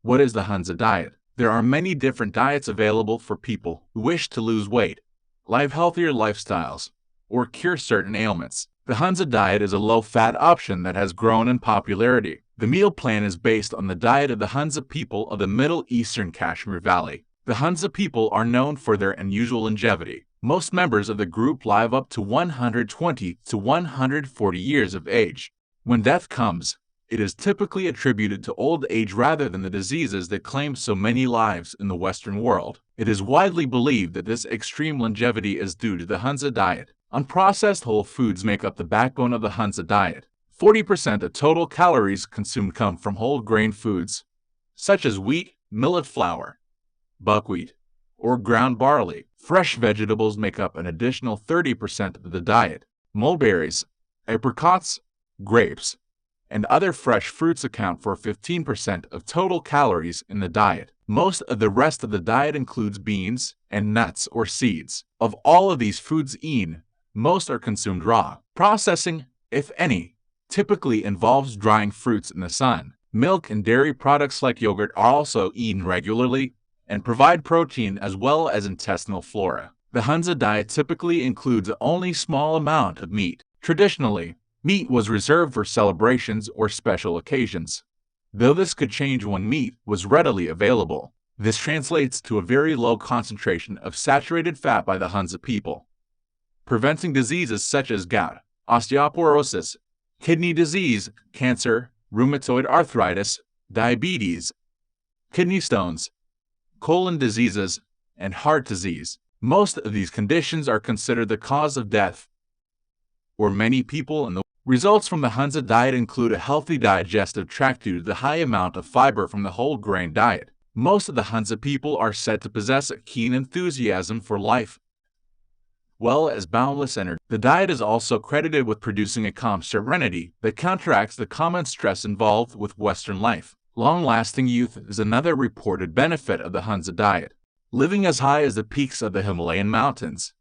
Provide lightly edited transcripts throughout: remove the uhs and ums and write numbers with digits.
What is the Hunza diet? There are many different diets available for people who wish to lose weight, live healthier lifestyles, or cure certain ailments. The Hunza diet is a low-fat option that has grown in popularity. The meal plan is based on the diet of the Hunza people of the Middle Eastern Kashmir Valley. The Hunza people are known for their unusual longevity. Most members of the group live up to 120 to 140 years of age. When death comes, it is typically attributed to old age rather than the diseases that claim so many lives in the Western world. It is widely believed that this extreme longevity is due to the Hunza diet. Unprocessed whole foods make up the backbone of the Hunza diet. 40% of total calories consumed come from whole grain foods, such as wheat, millet flour, buckwheat, or ground barley. Fresh vegetables make up an additional 30% of the diet. Mulberries, apricots, grapes, and other fresh fruits account for 15% of total calories in the diet. Most of the rest of the diet includes beans and nuts or seeds. Of all of these foods eaten, most are consumed raw. Processing, if any, typically involves drying fruits in the sun. Milk and dairy products like yogurt are also eaten regularly and provide protein as well as intestinal flora. The Hunza diet typically includes only a small amount of meat. Traditionally, meat was reserved for celebrations or special occasions, though this could change when meat was readily available. This translates to a very low concentration of saturated fat by the Hunza people, preventing diseases such as gout, osteoporosis, kidney disease, cancer, rheumatoid arthritis, diabetes, kidney stones, colon diseases, and heart disease. Most of these conditions are considered the cause of death, or many people in the results from the Hunza diet include a healthy digestive tract due to the high amount of fiber from the whole grain diet. Most of the Hunza people are said to possess a keen enthusiasm for life, well as boundless energy. The diet is also credited with producing a calm serenity that counteracts the common stress involved with Western life. Long-lasting youth is another reported benefit of the Hunza diet. Living as high as the peaks of the Himalayan mountains,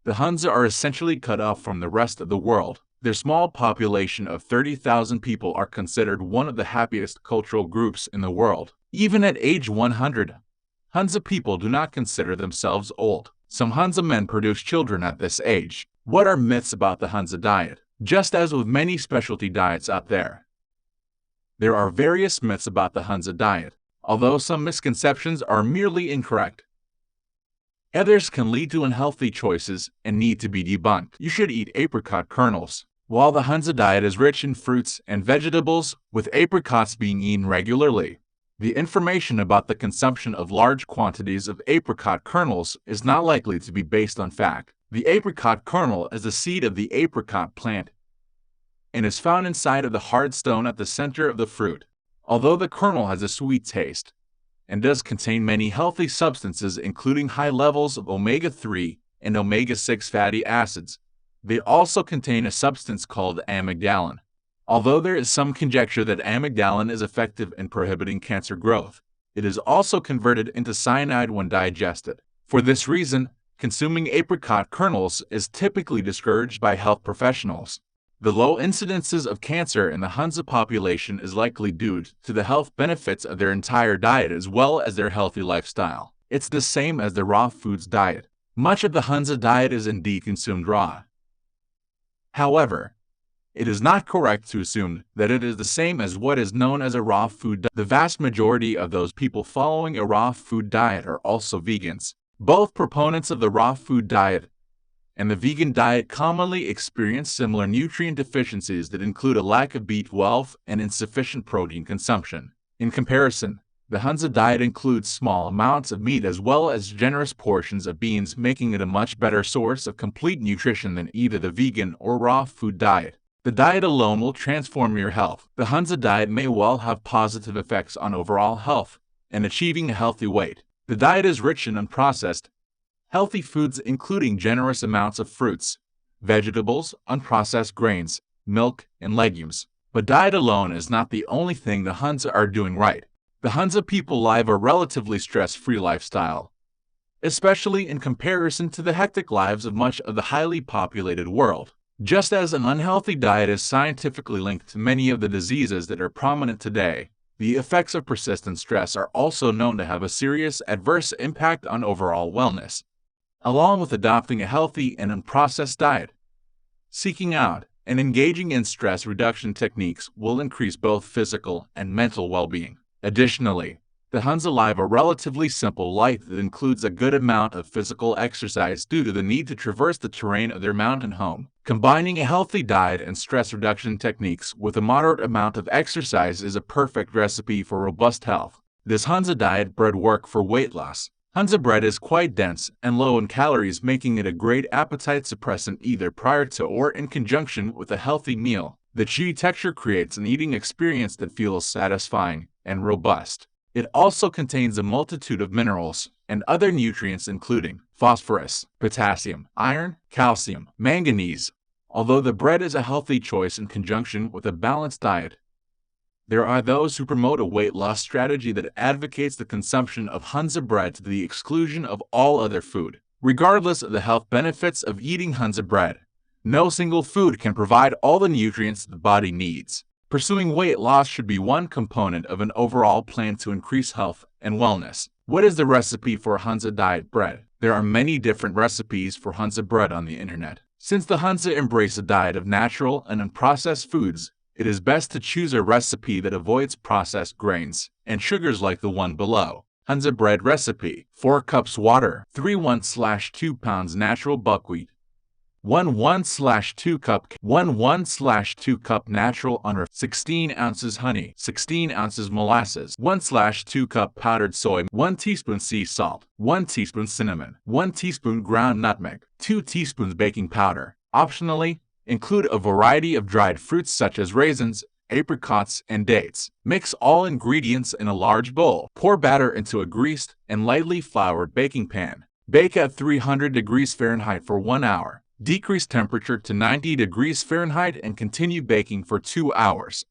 the Hunza are essentially cut off from the rest of the world. Their small population of 30,000 people are considered one of the happiest cultural groups in the world. Even at age 100, Hunza people do not consider themselves old. Some Hunza men produce children at this age. What are myths about the Hunza diet? Just as with many specialty diets out there are various myths about the Hunza diet. Although some misconceptions are merely incorrect, others can lead to unhealthy choices and need to be debunked. You should eat apricot kernels. While the Hunza diet is rich in fruits and vegetables, with apricots being eaten regularly, the information about the consumption of large quantities of apricot kernels is not likely to be based on fact. The apricot kernel is the seed of the apricot plant and is found inside of the hard stone at the center of the fruit. Although the kernel has a sweet taste and does contain many healthy substances including high levels of omega-3 and omega-6 fatty acids, they also contain a substance called amygdalin. Although there is some conjecture that amygdalin is effective in prohibiting cancer growth, it is also converted into cyanide when digested. For this reason, consuming apricot kernels is typically discouraged by health professionals. The low incidences of cancer in the Hunza population is likely due to the health benefits of their entire diet as well as their healthy lifestyle. It's the same as the raw foods diet. Much of the Hunza diet is indeed consumed raw. However, it is not correct to assume that it is the same as what is known as a raw food diet. The vast majority of those people following a raw food diet are also vegans. Both proponents of the raw food diet and the vegan diet commonly experience similar nutrient deficiencies that include a lack of B12 and insufficient protein consumption. In comparison, the Hunza diet includes small amounts of meat as well as generous portions of beans, making it a much better source of complete nutrition than either the vegan or raw food diet. The diet alone will transform your health. The Hunza diet may well have positive effects on overall health and achieving a healthy weight. The diet is rich in unprocessed, healthy foods including generous amounts of fruits, vegetables, unprocessed grains, milk, and legumes. But diet alone is not the only thing the Hunza are doing right. The Hunza people live a relatively stress-free lifestyle, especially in comparison to the hectic lives of much of the highly populated world. Just as an unhealthy diet is scientifically linked to many of the diseases that are prominent today, The effects of persistent stress are also known to have a serious adverse impact on overall wellness. Along with adopting a healthy and unprocessed diet, seeking out and engaging in stress reduction techniques will increase both physical and mental well-being. Additionally, the Hunza live a relatively simple life that includes a good amount of physical exercise due to the need to traverse the terrain of their mountain home. Combining a healthy diet and stress reduction techniques with a moderate amount of exercise is a perfect recipe for robust health. Does Hunza diet bread work for weight loss? Hunza bread is quite dense and low in calories, making it a great appetite suppressant either prior to or in conjunction with a healthy meal. The chewy texture creates an eating experience that feels satisfying and robust. It also contains a multitude of minerals and other nutrients including phosphorus, potassium, iron, calcium, manganese. Although the bread is a healthy choice in conjunction with a balanced diet, there are those who promote a weight loss strategy that advocates the consumption of Hunza bread to the exclusion of all other food. Regardless of the health benefits of eating Hunza bread, no single food can provide all the nutrients the body needs. Pursuing weight loss should be one component of an overall plan to increase health and wellness. What is the recipe for Hunza diet bread? There are many different recipes for Hunza bread on the internet. Since the Hunza embrace a diet of natural and unprocessed foods, it is best to choose a recipe that avoids processed grains and sugars like the one below. Hunza bread recipe: 4 cups water, 3 1/2 pounds natural buckwheat, 1 1/2 cup 2 cup natural unriffed, 16 ounces honey, 16 ounces molasses, 1/2 cup powdered soy, 1 teaspoon sea salt, 1 teaspoon cinnamon, 1 teaspoon ground nutmeg, 2 teaspoons baking powder. Optionally, include a variety of dried fruits such as raisins, apricots, and dates. Mix all ingredients in a large bowl. Pour batter into a greased and lightly floured baking pan. Bake at 300 degrees Fahrenheit for 1 hour. Decrease temperature to 90 degrees Fahrenheit and continue baking for 2 hours.